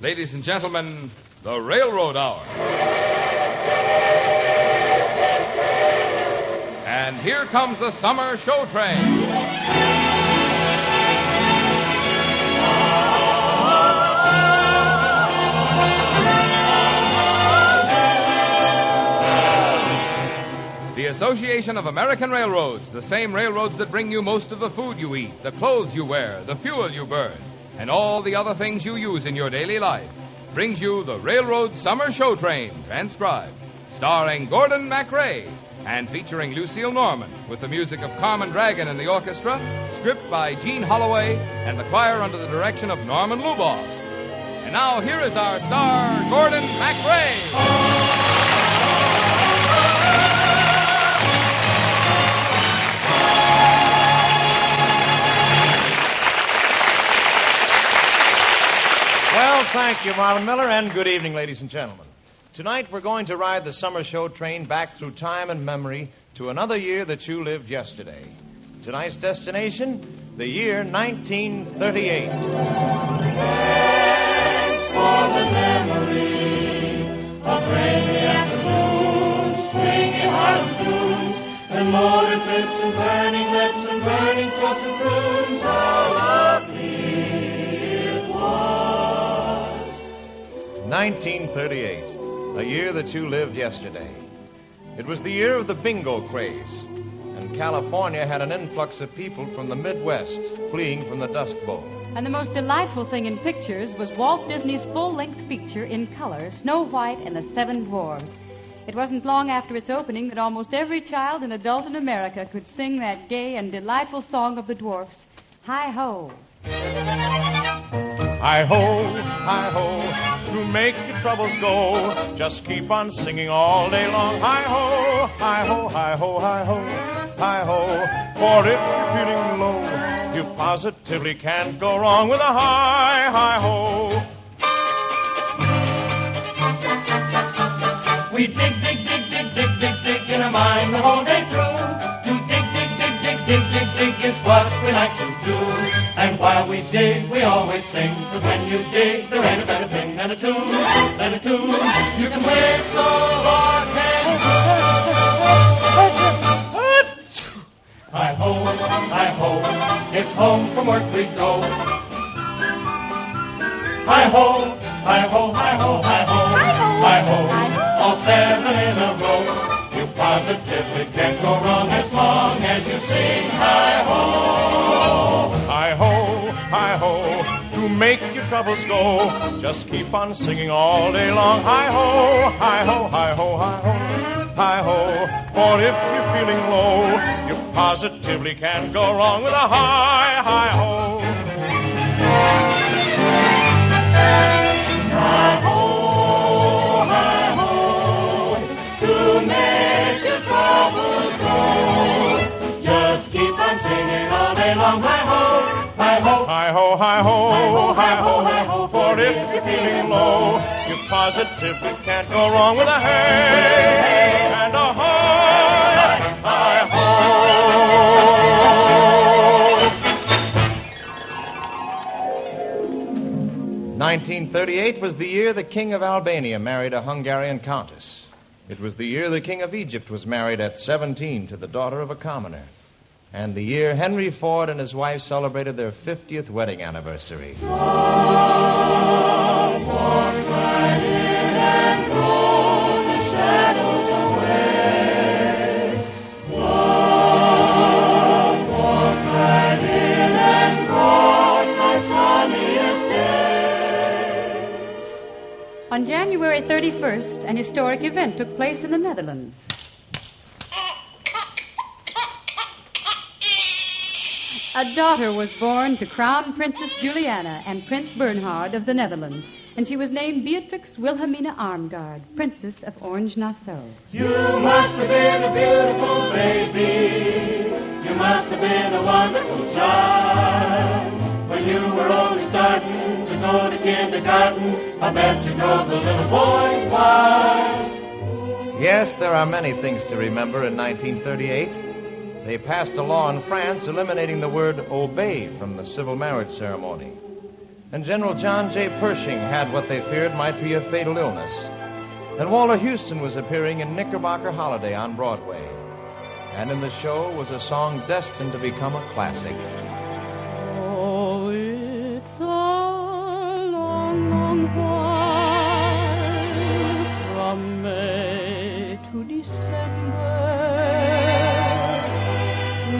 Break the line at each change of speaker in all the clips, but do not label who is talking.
Ladies and gentlemen, the Railroad Hour. And here comes the summer show train. The Association of American Railroads, the same railroads that bring you most of the food you eat, the clothes you wear, the fuel you burn, and all the other things you use in your daily life, brings you the Railroad Summer Show Train, transcribed, starring Gordon MACRAE, and featuring Lucille Norman, with the music of Carmen Dragon and the orchestra, script by Gene Holloway, and the choir under the direction of Norman Luboff. And now, here is our star, Gordon MACRAE.
Well, thank you, Marlon Miller, and good evening, ladies and gentlemen. Tonight we're going to ride the summer show train back through time and memory to another year that you lived yesterday. Tonight's destination, the year 1938.
Thanks for the memory of rainy afternoons, swinging Harlem tunes, and motor trips and burning lips and burning throats and prunes. How lovely it was.
1938, a year that you lived yesterday. It was the year of the bingo craze, and California had an influx of people from the Midwest fleeing from the Dust Bowl.
And the most delightful thing in pictures was Walt Disney's full-length feature in color, Snow White and the Seven Dwarfs. It wasn't long after its opening that almost every child and adult in America could sing that gay and delightful song of the dwarfs, Hi-Ho.
Hi-ho, to make your troubles go. Just keep on singing all day long. Hi-ho, hi-ho, hi-ho, hi-ho, hi-ho. For if you're feeling low, you positively can't go wrong with a hi-ho.
We dig in our mind the whole day through. To dig is what we like to do. And while we dig, we always sing. 'Cause when you dig, there ain't a better thing than a tune. You can whistle or can. Hi-ho, hi-ho, it's home from work we go. Hi-ho, hi-ho, hi-ho, hi-ho, hi-ho, all seven in a row. You positively can't go wrong as long as you sing hi-ho.
Hi-ho, hi-ho, to make your troubles go. Just keep on singing all day long. Hi-ho, hi-ho, hi-ho, hi-ho, hi-ho. For if you're feeling low, you positively can't go wrong with a hi-ho.
Hi-ho, hi-ho, to make your troubles go. Just keep on singing all day long. Hi-ho, hi-ho,
Hi-ho, hi-ho, hi-ho,
hi-ho.
For if you're feeling low, you positively can't go wrong with a hey and a hi, hi-ho. 1938 was the year the King of Albania married a Hungarian countess. It was the year the King of Egypt was married at 17 to the daughter of a commoner. And the year Henry Ford and his wife celebrated their 50th wedding anniversary.
Love, walk right in and roll the shadows away. Love, walk right in and roll my sunniest day.
On January 31st, an historic event took place in the Netherlands. A daughter was born to Crown Princess Juliana and Prince Bernhard of the Netherlands, and she was named Beatrix Wilhelmina Armgard, Princess of Orange-Nassau.
You must have been a beautiful baby. You must have been a wonderful child. When you were only starting to go to kindergarten, I bet you drove the little boys wild.
Yes, there are many things to remember in 1938. They passed a law in France eliminating the word obey from the civil marriage ceremony. And General John J. Pershing had what they feared might be a fatal illness. And Walter Houston was appearing in Knickerbocker Holiday on Broadway. And in the show was a song destined to become a classic.
Oh, it's a long, long while from May to December,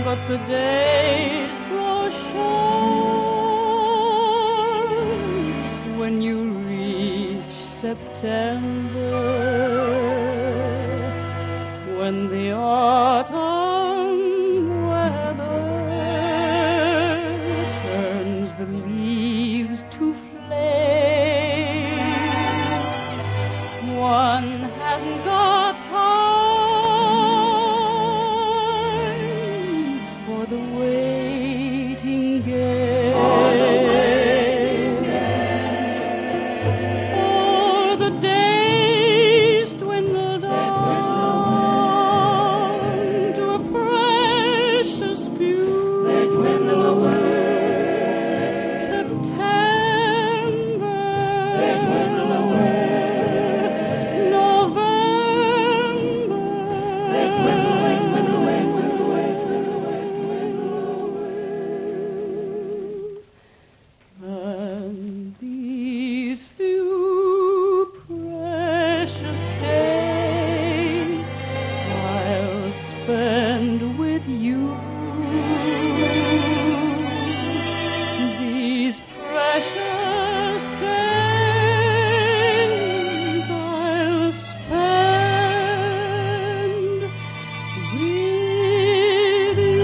but the days grow short when you reach September, when the autumn weather turns the leaves to flame. One hasn't got time for the waiting game, or the days dwindle down to a precious few. They dwindle away. September. They dwindle away. November. They dwindle away, dwindle away, dwindle away, dwindle away, dwindle away. And these few precious days I'll spend with you. These precious days I'll spend with you.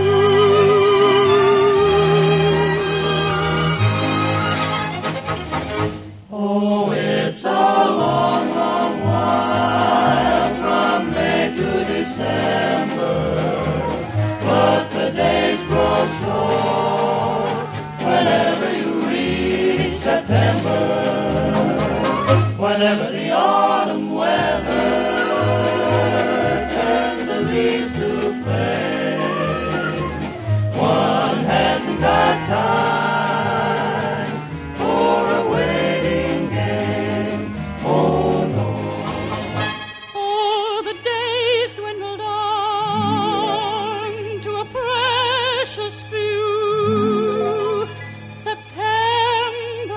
Oh, it's a long, long while from May to December, but the days grow short whenever you reach September, whenever the autumn weather turns the leaves to flame. One hasn't got time for a waiting game. Oh, no. Oh, the days dwindle down to a precious few. September,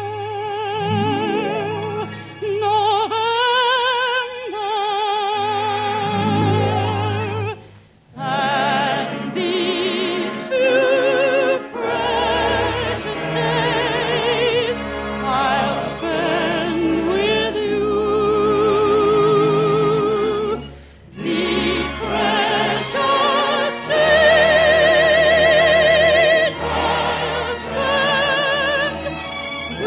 November, and these few precious days I'll spend with you. These precious days I'll spend with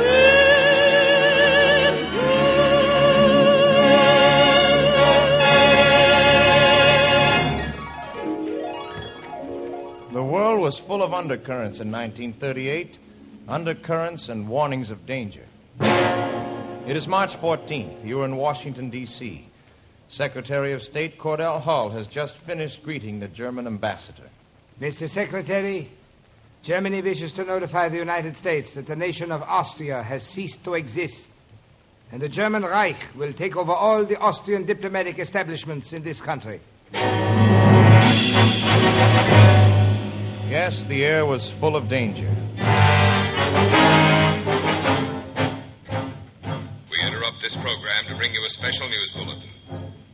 you.
The world was full of undercurrents in 1938, undercurrents and warnings of danger. It is March 14th. You are in Washington, D.C. Secretary of State Cordell Hull has just finished greeting the German ambassador.
Mr. Secretary, Germany wishes to notify the United States that the nation of Austria has ceased to exist, and the German Reich will take over all the Austrian diplomatic establishments in this country.
Yes, the air was full of danger.
We interrupt this program to bring you a special news bulletin.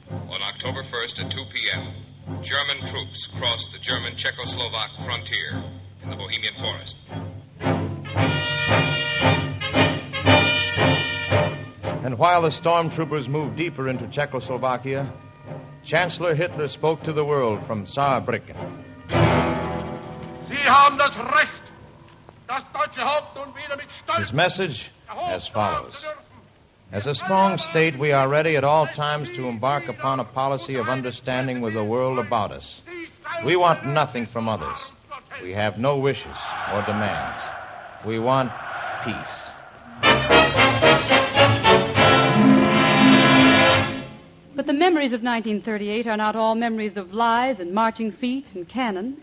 On October 1st at 2 p.m., German troops crossed the German-Czechoslovak frontier in the Bohemian Forest.
And while the stormtroopers moved deeper into Czechoslovakia, Chancellor Hitler spoke to the world from Saarbrücken.
Sie haben das Recht, das deutsche Haupt nun wieder mit Stolz
His message as follows. As a strong state, we are ready at all times to embark upon a policy of understanding with the world about us. We want nothing from others. We have no wishes or demands. We want peace.
But the memories of 1938 are not all memories of lies and marching feet and cannon.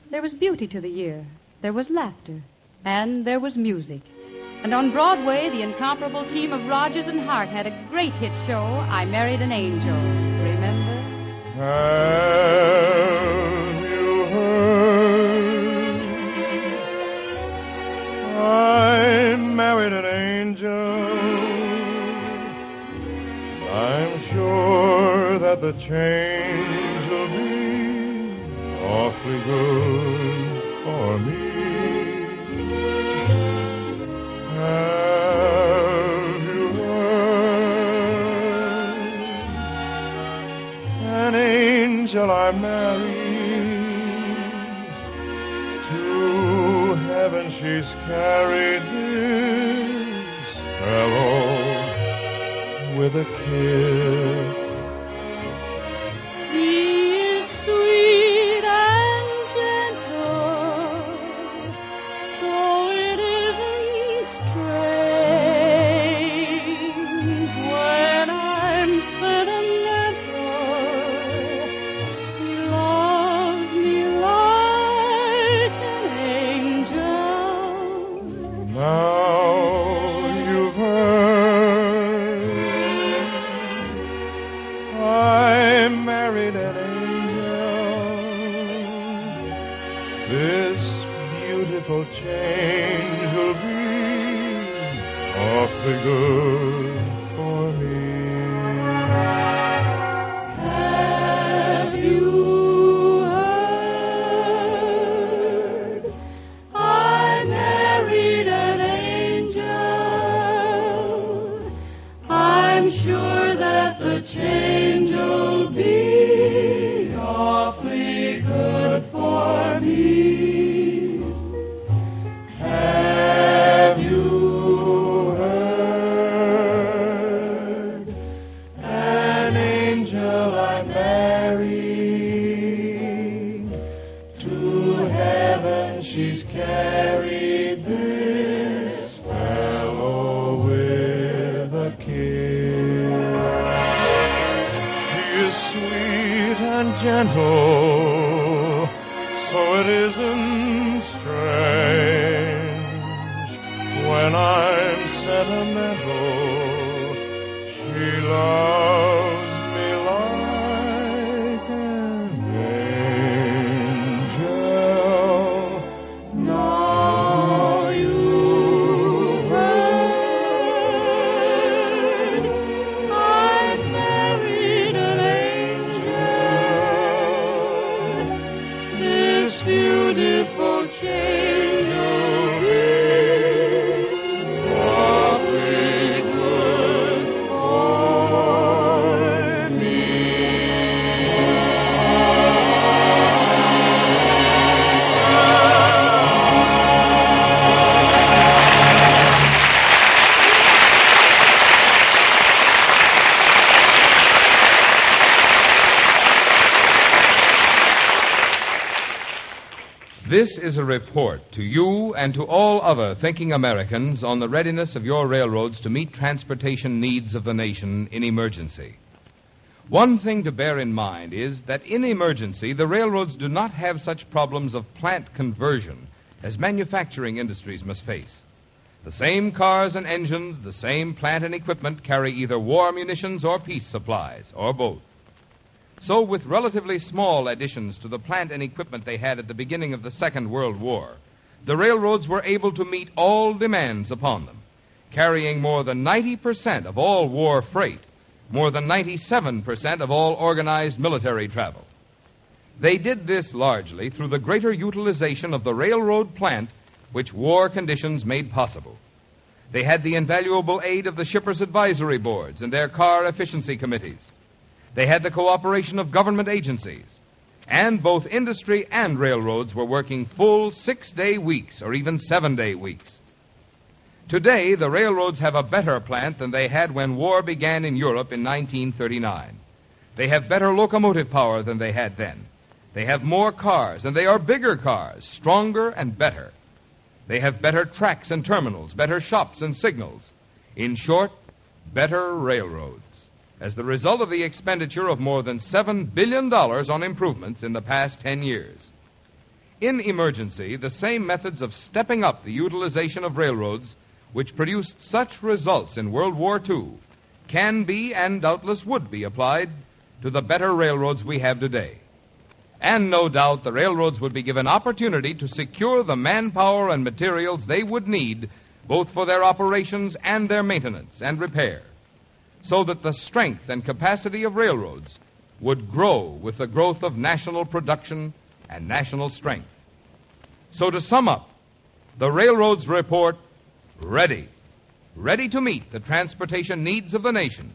There was beauty to the year. There was laughter. And there was music. And on Broadway, the incomparable team of Rogers and Hart had a great hit show, I Married an Angel. Remember?
Have you heard? I married an angel. I'm sure that the change will be awfully good for me. Have you heard? An angel I married, to heaven she's carried this fellow with a kiss.
He is sweet and gentle, so it isn't strange when I'm sentimental. He loves me like an angel.
Now you've heard I married an angel. This beautiful change will be awfully good for me.
Have you heard? I married an angel. I'm sure that the change will be awfully good for me. Have you heard? An angel I married, to heaven she's carried this fellow with a kiss. She is sweet and gentle, so it isn't strange when I'm sentimental. She loves me like an angel. Now you've heard I married an angel. This beautiful change will be awfully good for me.
This is a report to you and to all other thinking Americans on the readiness of your railroads to meet transportation needs of the nation in emergency. One thing to bear in mind is that in emergency, the railroads do not have such problems of plant conversion as manufacturing industries must face. The same cars and engines, the same plant and equipment carry either war munitions or peace supplies, or both. So, with relatively small additions to the plant and equipment they had at the beginning of the Second World War, the railroads were able to meet all demands upon them, carrying more than 90% of all war freight, more than 97% of all organized military travel. They did this largely through the greater utilization of the railroad plant which war conditions made possible. They had the invaluable aid of the shippers' advisory boards and their car efficiency committees. They had the cooperation of government agencies. And both industry and railroads were working full 6-day weeks or even 7-day weeks. Today, the railroads have a better plant than they had when war began in Europe in 1939. They have better locomotive power than they had then. They have more cars, and they are bigger cars, stronger and better. They have better tracks and terminals, better shops and signals. In short, better railroads, as the result of the expenditure of more than $7 billion on improvements in the past 10 years. In emergency, the same methods of stepping up the utilization of railroads which produced such results in World War II, can be and doubtless would be applied to the better railroads we have today. And no doubt the railroads would be given opportunity to secure the manpower and materials they would need both for their operations and their maintenance and repair, so that the strength and capacity of railroads would grow with the growth of national production and national strength. So to sum up, the railroads report ready to meet the transportation needs of the nation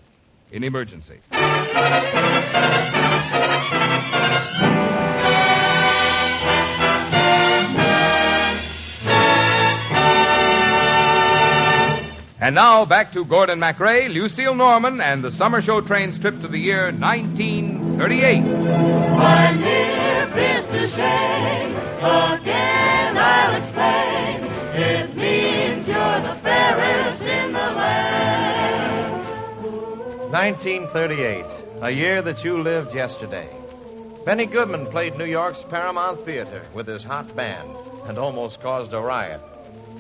in emergency. And now back to Gordon MACRAE, Lucille Norman, and the summer show train's trip to the year 1938.
My dear Mr. Shane, again I'll explain. It means you're the fairest in the land.
1938, a year that you lived yesterday. Benny Goodman played New York's Paramount Theater with his hot band and almost caused a riot.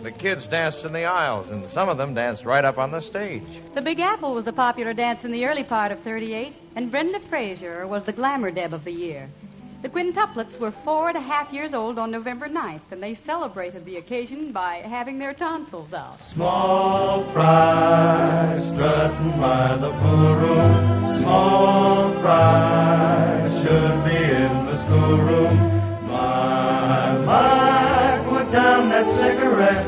The kids danced in the aisles, and some of them danced right up on the stage.
The Big Apple was the popular dance in the early part of 38, and Brenda Frazier was the glamour deb of the year. The quintuplets were 4.5 years old on November 9th, and they celebrated the occasion by having their tonsils out.
Small fry strutting by the poolroom. Small fry should be in the schoolroom. My, put down that cigarette.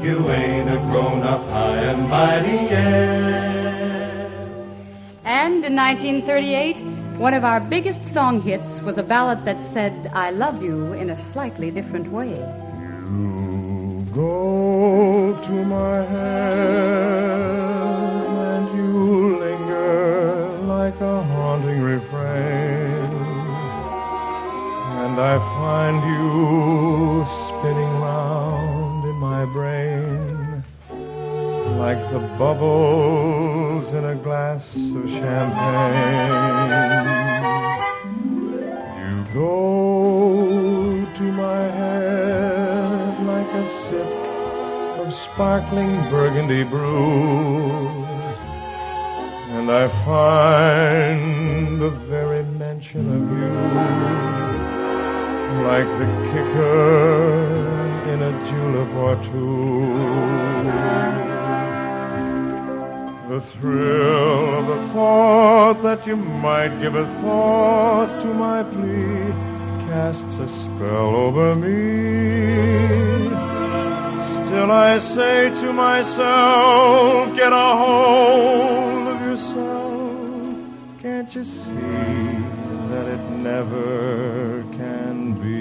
You ain't a grown-up high and mighty yet.
And in 1938, one of our biggest song hits was a ballad that said, I love you in a slightly different way.
You go to my head and you linger like a haunting refrain, and I find you spinning round in my brain like the bubbles in a glass of champagne. You go to my head like a sip of sparkling burgundy brew, and I find the very mention of you like the kicker in a julep or two. The thrill of the thought that you might give a thought to my plea casts a spell over me. Still I say to myself, get a hold of yourself. Can't you see that it never can be?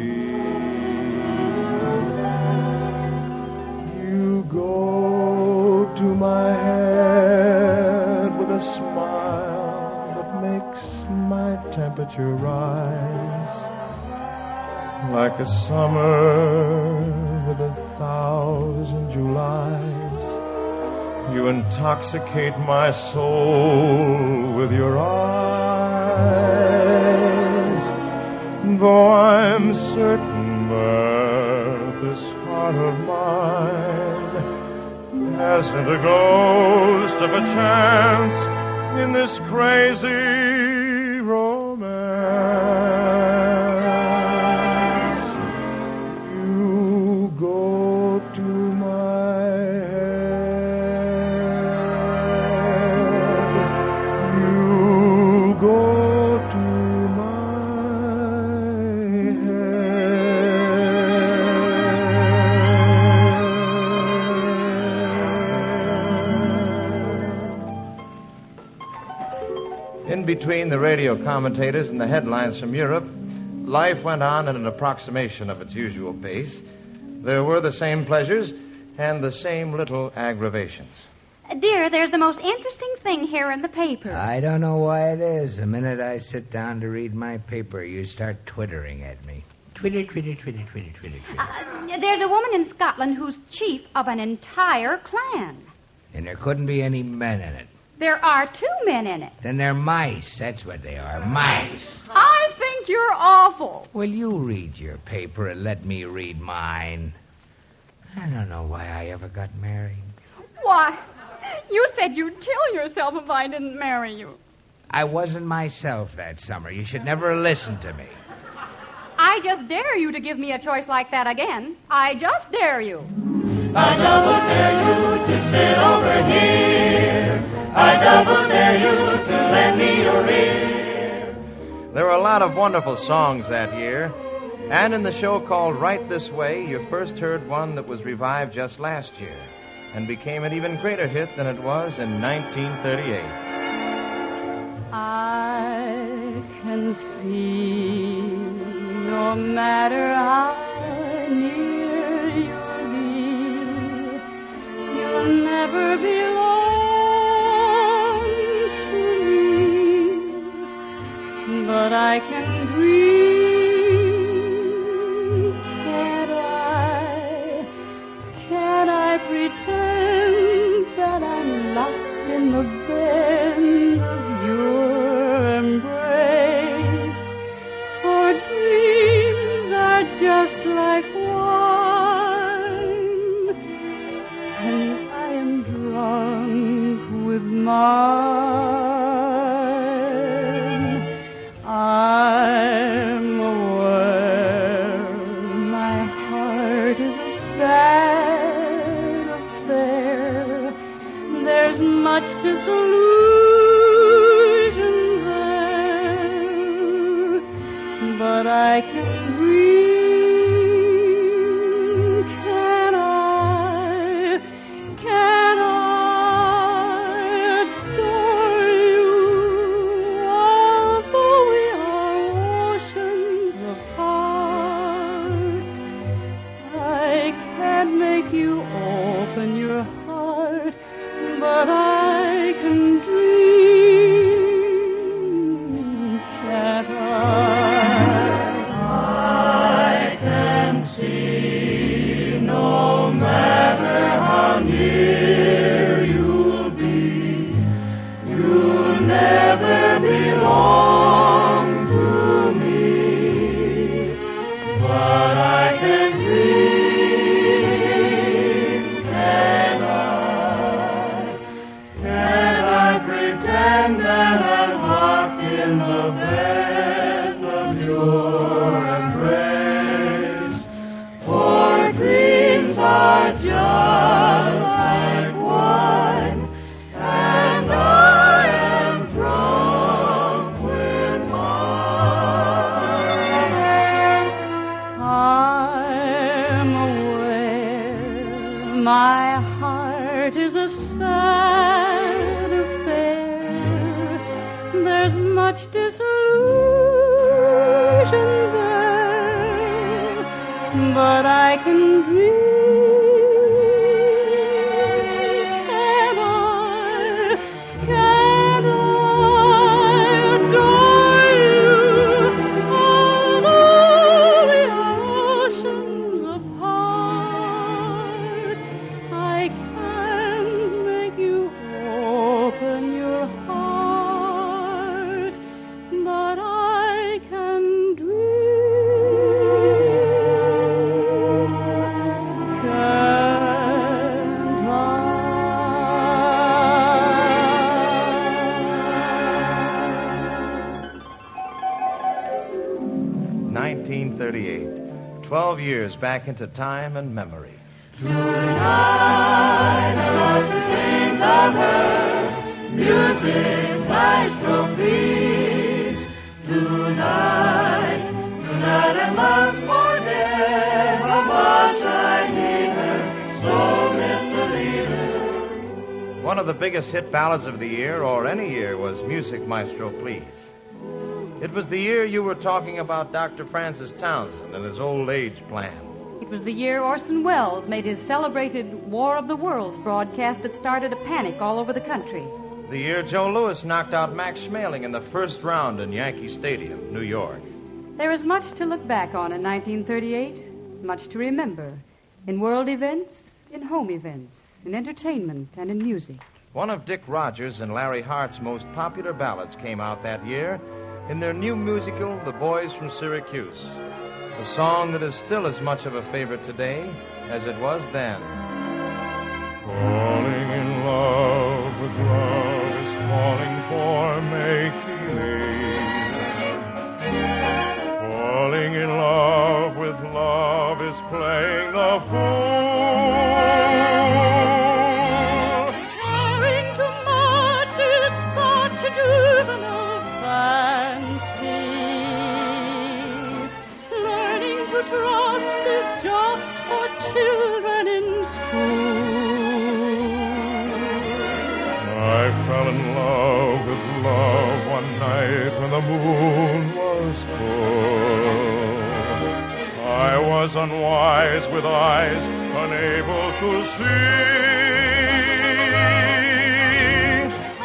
You go to my head with a smile that makes my temperature rise like a summer with 1,000 Julys. You intoxicate my soul with your eyes, though I'm certain that this heart of mine hasn't a ghost of a chance in this crazy romance. You go to my head. You go to In between the radio commentators and the headlines from Europe, life went on at an approximation of its usual pace. There were the same pleasures and the same little aggravations.
Dear, there's the most interesting thing here in the paper.
I don't know why it is. The minute I sit down to read my paper, you start twittering at me. Twitter.
There's a woman in Scotland who's chief of an entire clan.
And there couldn't be any men in it.
There are 2 men in it.
Then they're mice. That's what they are, mice.
I think you're awful.
Well, you read your paper and let me read mine. I don't know why I ever got married.
Why, you said you'd kill yourself if I didn't marry you.
I wasn't myself that summer. You should never listen to me.
I just dare you to give me a choice like that again. I just dare you.
I double dare you to sit over here. I double dare you to lend me your ear.
There were a lot of wonderful songs that year. And in the show called Right This Way, you first heard one that was revived just last year and became an even greater hit than it was in 1938.
I can see no matter how near you'll be, you'll never belong to me. But I can dream, can I pretend that I'm locked in the bend of your embrace? For dreams are just like wine, and I am drunk with mine. I'm aware my heart is a sad affair. There's much disillusion there, but I can dream. Can I adore you, although we are oceans apart? I can't make you open your heart, but I can dream, can't I? I can see no matter how near you'll be, you'll never belong to me. But I can dream, can I pretend that I'm locked in the bed of your embrace? For dreams are just like wine, and I am drunk with mine. I'm aware my heart is a sad affair. There's much disillusion there, but I can dream. Can I adore you, although we are oceans apart? I can't make you open your heart, but I can dream. Can't I?
1938. 12 years back into time and memory.
Tonight, I lost the dreams of her. Music, maestro, please. Tonight I must forget how much I need her. So, Mr. Leader.
One of the biggest hit ballads of the year, or any year, was Music, Maestro, Please. It was the year you were talking about Dr. Francis Townsend and his old age plan.
It was the year Orson Welles made his celebrated War of the Worlds broadcast that started a panic all over the country.
The year Joe Louis knocked out Max Schmeling in the first round in Yankee Stadium, New York.
There is much to look back on in 1938, much to remember, in world events, in home events, in entertainment, and in music.
One of Dick Rogers and Larry Hart's most popular ballads came out that year in their new musical, The Boys from Syracuse, a song that is still as much of a favorite today as it was then. Calling fell in love with love one night when the moon was full. I was unwise with eyes unable to see.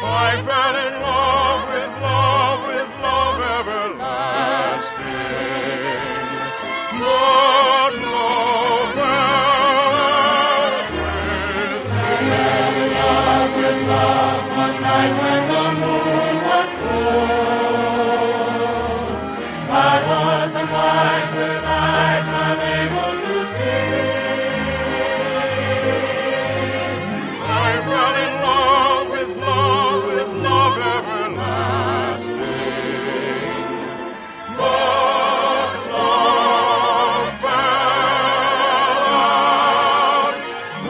I fell in love with love everlasting. But love fell
in love with love one night when the moon was full. I was unwise with eyes unable to see. I fell in love with love everlasting. But love fell out with me.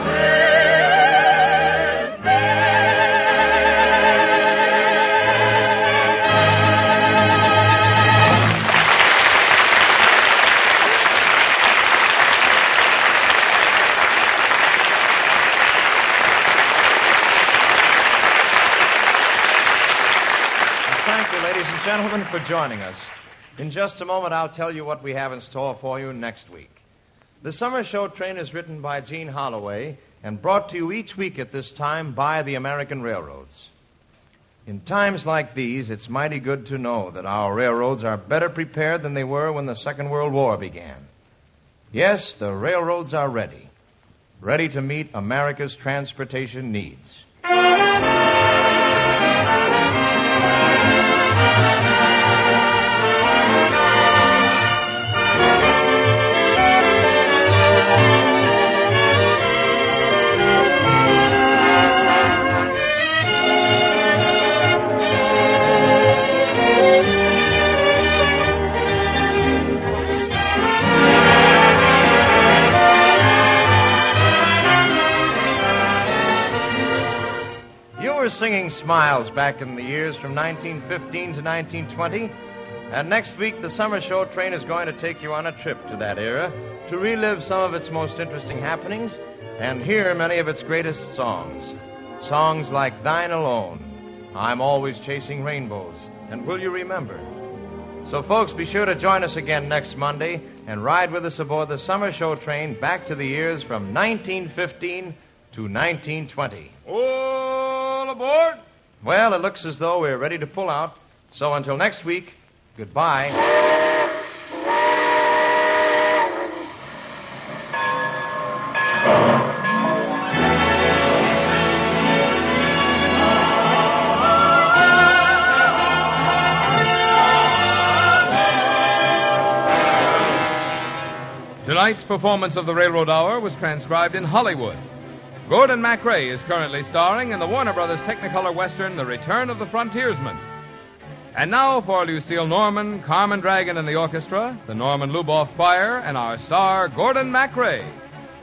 Thank you, ladies and gentlemen, for joining us. In just a moment, I'll tell you what we have in store for you next week. The Summer Show Train is written by Gene Holloway and brought to you each week at this time by the American Railroads. In times like these, it's mighty good to know that our railroads are better prepared than they were when the Second World War began. Yes, the railroads are ready to meet America's transportation needs. Singing Smiles back in the years from 1915 to 1920. And next week, the Summer Show Train is going to take you on a trip to that era to relive some of its most interesting happenings and hear many of its greatest songs. Songs like Thine Alone, I'm Always Chasing Rainbows, and Will You Remember? So, folks, be sure to join us again next Monday and ride with us aboard the Summer Show Train back to the years from 1915 to 1920.
All aboard!
Well, it looks as though we're ready to pull out. So until next week, goodbye.
Tonight's performance of the Railroad Hour was transcribed in Hollywood. Gordon MACRAE is currently starring in the Warner Brothers Technicolor Western, The Return of the Frontiersman. And now for Lucille Norman, Carmen Dragon and the orchestra, the Norman Luboff Choir, and our star, Gordon MACRAE.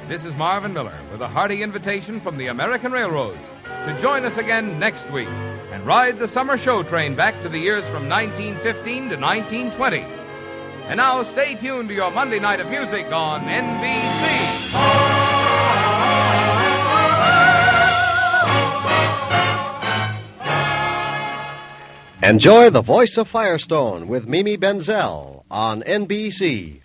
This is Marvin Miller with a hearty invitation from the American Railroads to join us again next week and ride the Summer Show Train back to the years from 1915 to 1920. And now stay tuned to your Monday night of music on NBC.
Enjoy The Voice of Firestone with Mimi Benzel on NBC.